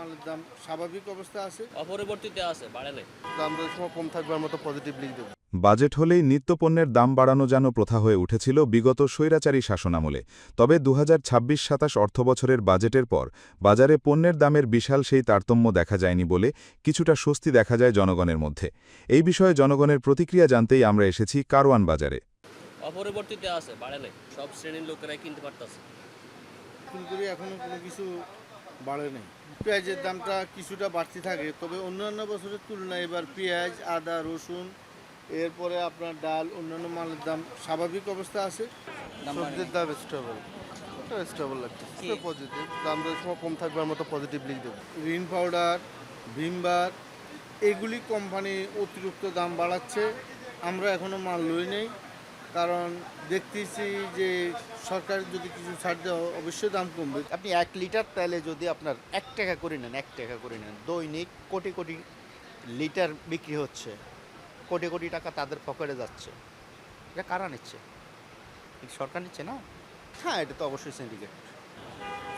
মালের দাম স্বাভাবিক অবস্থা আছে, অপরিবর্তিত আছে, বাড়ে নাই। দাম দরের সময় কম থাকবার মতো পজিটিভলি দেব। বাজেট হলেই নিত্যপণ্যের দাম বাড়ানো যেন প্রথা হয়ে উঠেছিল বিগত স্বৈরাচারী শাসনামলে। তবে ২০২৬-২৭ অর্থবছরের বাজেটের পর বাজারে পণ্যের দামের বিশাল সেই তারতম্য দেখা যায়নি বলে কিছুটা স্বস্তি দেখা যায় জনগণের মধ্যে। এই বিষয়ে জনগণের প্রতিক্রিয়া জানতেই আমরা এসেছি কারওয়ান বাজারে। অপরিবর্তিত আছে, বাড়ে নাই। সব শ্রেণীর লোকেরাই কিনতে পারতেছে। ফুলকপি এখনও কোনো কিছু বাড়ে নেই। পেঁয়াজের দামটা কিছুটা বাড়তি থাকে, তবে অন্যান্য বছরের তুলনায় এবার পেঁয়াজ, আদা, রসুন, এরপরে আপনার ডাল, অন্যান্য মালের দাম স্বাভাবিক অবস্থা আছে। সবজির দাম স্টেবল, ওটা স্টেবল লাগছে, পজিটিভ। দাম দরের সময় কম থাকবার মতো পজিটিভলি দেবো। রিন পাউডার, ভিমবার, এগুলি কোম্পানি অতিরিক্ত দাম বাড়াচ্ছে। আমরা এখনও মাল লই নেই, কারণ দেখতেছি যে সরকার যদি কিছু ছাড় দেওয়া অবশ্যই দাম কমবে। আপনি 1 লিটার তেলে যদি আপনার 1 টাকা করে নেন, 1 টাকা করে নেন, দৈনিক কোটি কোটি লিটার বিক্রি হচ্ছে, কোটি কোটি টাকা তাদের পকেটে যাচ্ছে। এটা কারা নিচ্ছে? এটা সরকার নিচ্ছে না? হ্যাঁ, এটা তো অবশ্যই সিন্ডিকেট।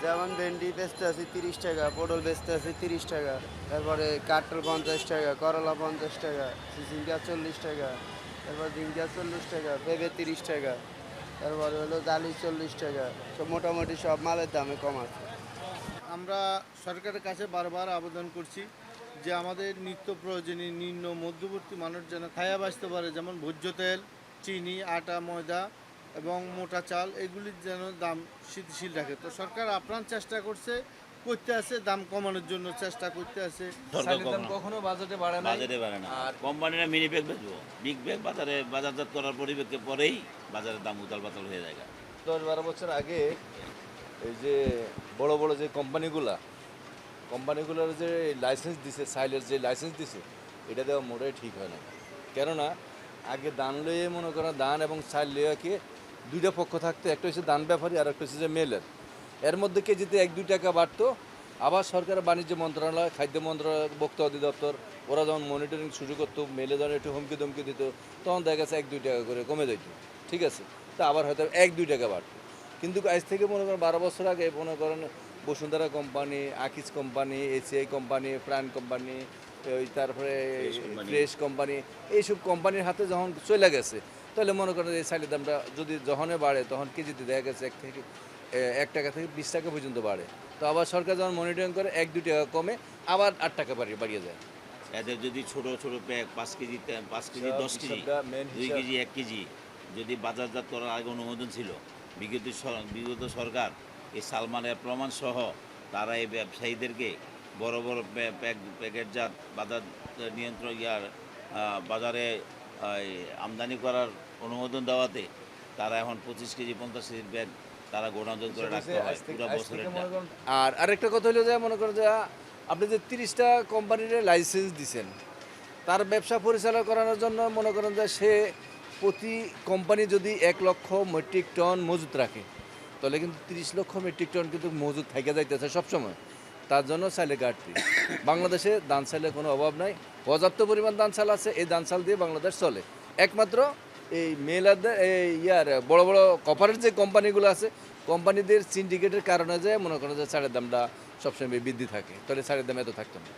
যেমন ভেন্ডি বেচতে আছি 30 টাকা, পটল বেচতে আছি 30 টাকা, তারপরে কাঁঠাল 50 টাকা, করলা 50 টাকা, ঝিঙ্গা 40 টাকা, তারপর ঝিঙ্গা 40 টাকা, পেঁপে 30 টাকা, তারপরে হলো ডালি 40 টাকা। সব মোটামুটি সব মালের দামে কম আছে। আমরা সরকারের কাছে বারবার আবেদন করছি যে আমাদের নিত্য প্রয়োজনীয় নিম্ন মধ্যবর্তী মানুষ যেন খায়া বাঁচতে পারে, যেমন ভোজ্য তেল, চিনি, আটা, ময়দা এবং মোটা চাল, এগুলির যেন দাম স্থিতিশীল রাখে। তো সরকার আপ্রাণ চেষ্টা করতে আছে, দাম কমানোর জন্য চেষ্টা করতে আছে। কখনো বাজেটে বাড়ে না, আর কোম্পানিরা মিনি ব্যাগ বেচবো, বিগ ব্যাগ বাজারজাত করার পরিপ্রেক্ষিতে পরেই বাজারের দাম উতাল পাতাল হয়ে যায়। 10-12 বছর আগে এই যে বড় বড় যে কোম্পানিগুলোর যে লাইসেন্স দিছে, সাইলের যে লাইসেন্স দিছে, এটা দেওয়া মোটেই ঠিক হয় না। কেননা আগে দান লয়ে মনে করেন দান এবং সাইল লইয়াকে দুইটা পক্ষ থাকতো, একটা হচ্ছে দান ব্যাপারী আর একটা হচ্ছে যে মেলের। এর মধ্যে কেজিতে 1-2 টাকা বাড়তো। আবার সরকার বাণিজ্য মন্ত্রণালয়, খাদ্য মন্ত্রণালয়, ভোক্তা অধিদপ্তর ওরা যখন মনিটরিং শুরু করতো, মেলে যখন একটু হুমকি দমকি দিত, তখন দেখা গেছে 1-2 টাকা করে কমে যেত। ঠিক আছে, তা আবার হয়তো 1-2 টাকা বাড়তো। কিন্তু আজ থেকে মনে করেন 12 বছর আগে মনে করেন Bashundhara company, Akij company, ACI company, প্রাণ কোম্পানি, ওই তারপরে ফ্রেশ কোম্পানি, এইসব কোম্পানির হাতে যখন চলে গেছে, তাহলে মনে করেন এই চালের দামটা যদি যখনই বাড়ে তখন কেজিতে দেখা গেছে 1 টাকা থেকে 20 টাকা পর্যন্ত বাড়ে। তো আবার সরকার যখন মনিটরিং করে 1-2 টাকা কমে আবার 8 টাকা বাড়িয়ে যায়। এদের যদি ছোট ছোট bag 5 KG 10 KG, 2 KG 1 KG যদি বাজারজাত করার আগে অনুমোদন ছিল, বিগত সরকার এই সালমানের প্রমাণ সহ তারা এই ব্যবসায়ীদেরকে বড় বড় প্যাকেটজাত বাজার নিয়ন্ত্রণ বাজারে আমদানি করার অনুমোদন দেওয়াতে তারা এখন 25 কেজি 50 কেজির ব্যাগ তারা গোডাউন করে রাখতে হয় পুরো বছরের। আর আরেকটা কথা হলো যে মনে করেন যে আপনি যে 30টা কোম্পানির লাইসেন্স দিচ্ছেন, তার ব্যবসা পরিচালনা করানোর জন্য মনে করেন যে সে প্রতি কোম্পানি যদি 1 লক্ষ মেট্রিক টন মজুত রাখে, তাহলে কিন্তু 30 লক্ষ মেট্রিক টন কিন্তু মজুত থেকে যাইতেছে সবসময়। তার জন্য চাইলে ঘাটতি। বাংলাদেশে ধান চালের কোনো অভাব নাই, পর্যাপ্ত পরিমাণ ধান চাল আছে। এই ধান চাল দিয়ে বাংলাদেশ চলে। একমাত্র এই মেলাদের বড় বড় কপারের যে কোম্পানিগুলো আছে, কোম্পানিদের সিন্ডিকেটের কারণে যে মনে করেন যে চালের দামটা সবসময় বৃদ্ধি থাকে, তাহলে চালের দাম এত থাকতো না।